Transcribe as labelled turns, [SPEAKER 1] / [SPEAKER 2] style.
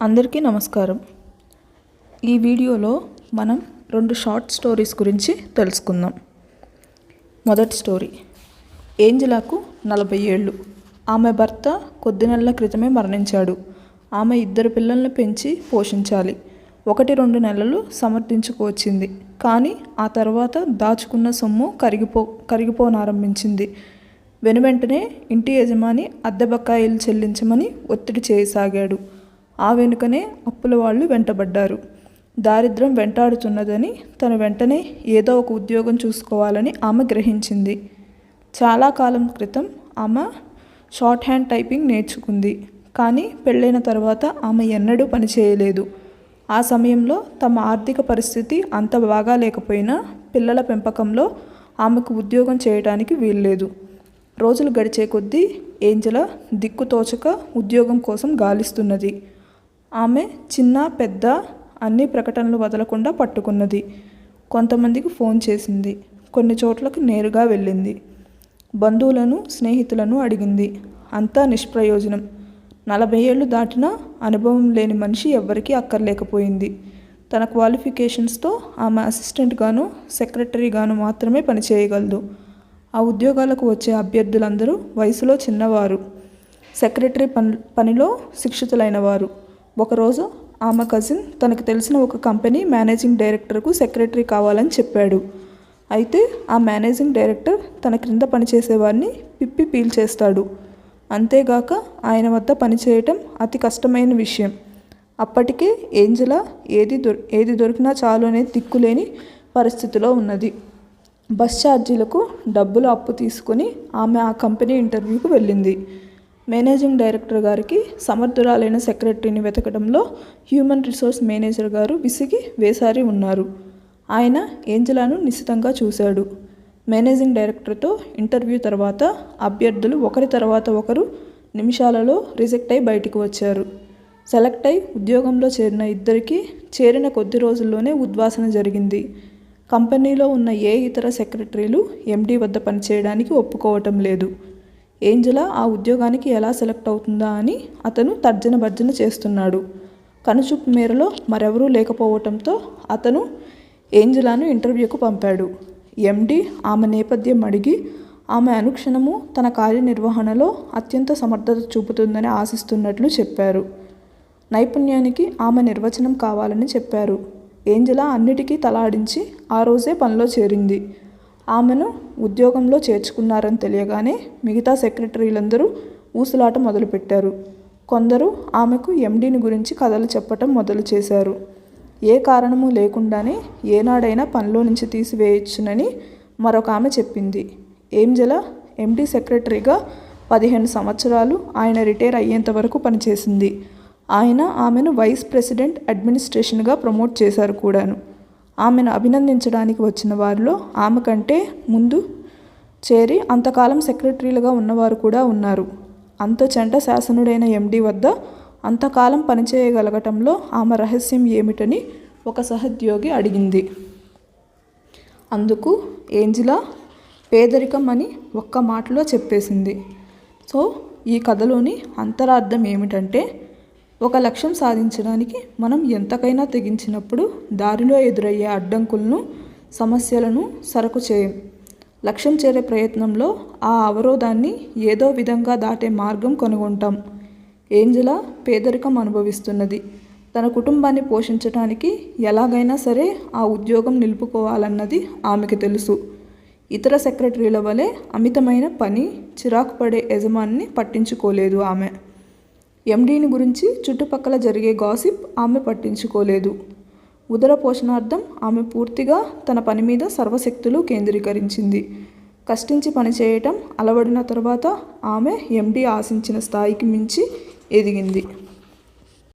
[SPEAKER 1] అందరికీ నమస్కారం. ఈ వీడియోలో మనం 2 షార్ట్ స్టోరీస్ గురించి తెలుసుకుందాం. మొదటి స్టోరీ. ఏంజెలాకు 40 ఏళ్ళు. ఆమె భర్త కొద్ది నెలల క్రితమే మరణించాడు. ఆమె 2 పిల్లల్ని పెంచి పోషించాలి. 1-2 నెలలు సమర్థించుకువచ్చింది. కానీ ఆ తర్వాత దాచుకున్న సొమ్ము కరిగిపోనారంభించింది. వెనువెంటనే ఇంటి యజమాని అద్దె బకాయిలు చెల్లించమని ఒత్తిడి చేయసాగాడు. ఆ వెనుకనే అప్పుల వాళ్ళు వెంటబడ్డారు. దారిద్ర్యం వెంటాడుతున్నదని తను వెంటనే ఏదో ఒక ఉద్యోగం చూసుకోవాలని ఆమె గ్రహించింది. చాలా కాలం క్రితం ఆమె షార్ట్ హ్యాండ్ టైపింగ్ నేర్చుకుంది. కానీ పెళ్ళైన తర్వాత ఆమె ఎన్నడూ పనిచేయలేదు. ఆ సమయంలో తమ ఆర్థిక పరిస్థితి అంత బాగా లేకపోయినా పిల్లల పెంపకంలో ఆమెకు ఉద్యోగం చేయడానికి వీల్లేదు. రోజులు గడిచే కొద్దీ ఏంజెలా దిక్కుతోచక ఉద్యోగం కోసం గాలిస్తున్నది. ఆమె చిన్న పెద్ద అన్ని ప్రకటనలు వదలకుండా పట్టుకున్నది. కొంతమందికి ఫోన్ చేసింది. కొన్ని చోట్లకు నేరుగా వెళ్ళింది. బంధువులను స్నేహితులను అడిగింది. అంతా నిష్ప్రయోజనం. 40 ఏళ్ళు దాటినా అనుభవం లేని మనిషి ఎవ్వరికీ అక్కర్లేకపోయింది. తన క్వాలిఫికేషన్స్తో ఆమె అసిస్టెంట్గాను సెక్రటరీగాను మాత్రమే పనిచేయగలదు. ఆ ఉద్యోగాలకు వచ్చే అభ్యర్థులందరూ వయసులో చిన్నవారు, సెక్రటరీ పనిలో శిక్షితులైన వారు. ఒకరోజు ఆమె కజిన్ తనకు తెలిసిన ఒక కంపెనీ మేనేజింగ్ డైరెక్టర్కు సెక్రటరీ కావాలని చెప్పాడు. అయితే ఆ మేనేజింగ్ డైరెక్టర్ తన క్రింద పనిచేసేవారిని పిప్పి పీల్చేస్తాడు. అంతేగాక ఆయన వద్ద పనిచేయటం అతి కష్టమైన విషయం. అప్పటికే ఏంజెలా ఏది దొరికినా చాలు అనే దిక్కులేని పరిస్థితిలో ఉన్నది. బస్ ఛార్జీలకు డబ్బులు అప్పు తీసుకుని ఆమె ఆ కంపెనీ ఇంటర్వ్యూకు వెళ్ళింది. మేనేజింగ్ డైరెక్టర్ గారికి సమర్థురాలైన సెక్రటరీని వెతకడంలో హ్యూమన్ రిసోర్స్ మేనేజర్ గారు విసిగి వేసారి ఉన్నారు. ఆయన ఏంజెలాను నిశితంగా చూశాడు. మేనేజింగ్ డైరెక్టర్తో ఇంటర్వ్యూ తర్వాత అభ్యర్థులు ఒకరి తర్వాత ఒకరు నిమిషాలలో రిజెక్ట్ అయి బయటకు వచ్చారు. సెలెక్ట్ అయి ఉద్యోగంలో చేరిన ఇద్దరికీ చేరిన కొద్ది రోజుల్లోనే ఉద్వాసన జరిగింది. కంపెనీలో ఉన్న ఏ ఇతర సెక్రటరీలు ఎండీ వద్ద పనిచేయడానికి ఒప్పుకోవటం లేదు. ఏంజెలా ఆ ఉద్యోగానికి ఎలా సెలెక్ట్ అవుతుందా అని అతను తర్జన భర్జన చేస్తున్నాడు. కనుచూపు మేరలో మరెవరూ లేకపోవటంతో అతను ఏంజెలాను ఇంటర్వ్యూకు పంపాడు. ఎండీ ఆమె నేపథ్యం అడిగి ఆమె అనుక్షణము తన కార్యనిర్వహణలో అత్యంత సమర్థత చూపుతుందని ఆశిస్తున్నట్లు చెప్పారు. నైపుణ్యానికి ఆమె నిర్వచనం కావాలని చెప్పారు. ఏంజెలా అన్నిటికీ తలాడించి ఆ రోజే పనిలో చేరింది. ఆమెను ఉద్యోగంలో చేర్చుకున్నారని తెలియగానే మిగతా సెక్రటరీలందరూ ఊసులాట మొదలుపెట్టారు. కొందరు ఆమెకు ఎండీని గురించి కథలు చెప్పటం మొదలు చేశారు. ఏ కారణము లేకుండానే ఏనాడైనా పనిలో నుంచి తీసివేయచ్చునని మరొక ఆమె చెప్పింది. ఏంజెలా ఎండీ సెక్రటరీగా 15 సంవత్సరాలు ఆయన రిటైర్ అయ్యేంత వరకు పనిచేసింది. ఆయన ఆమెను వైస్ ప్రెసిడెంట్ అడ్మినిస్ట్రేషన్గా ప్రమోట్ చేశారు కూడాను. ఆమెను అభినందించడానికి వచ్చిన వారిలో ఆమె కంటే ముందు చేరి అంతకాలం సెక్రటరీలుగా ఉన్నవారు కూడా ఉన్నారు. అంత చెంట శాసనుడైన ఎండీ వద్ద అంతకాలం పనిచేయగలగటంలో ఆమె రహస్యం ఏమిటని ఒక సహోద్యోగి అడిగింది. అందుకు ఏంజెలా పేదరికం అని ఒక్క మాటలో చెప్పేసింది. సో ఈ కథలోని అంతరార్థం ఏమిటంటే, ఒక లక్ష్యం సాధించడానికి మనం ఎంతకైనా తెగించినప్పుడు దారిలో ఎదురయ్యే అడ్డంకులను, సమస్యలను సరకు చేయం. లక్ష్యం చేరే ప్రయత్నంలో ఆ అవరోధాన్ని ఏదో విధంగా దాటే మార్గం కనుగొంటాం. ఏంజెలా పేదరికం అనుభవిస్తున్నది. తన కుటుంబాన్ని పోషించడానికి ఎలాగైనా సరే ఆ ఉద్యోగం నిలుపుకోవాలన్నది ఆమెకు తెలుసు. ఇతర సెక్రటరీల వలె అమితమైన పని, చిరాకు పడే యజమానిని పట్టించుకోలేదు ఆమె. ఎండీని గురించి చుట్టుపక్కల జరిగే గాసిప్ ఆమె పట్టించుకోలేదు. ఉదర పోషణార్థం ఆమె పూర్తిగా తన పని మీద సర్వశక్తులు కేంద్రీకరించింది. కష్టించి పనిచేయటం అలవడిన తర్వాత ఆమె ఎండీ ఆశించిన స్థాయికి మించి ఎదిగింది.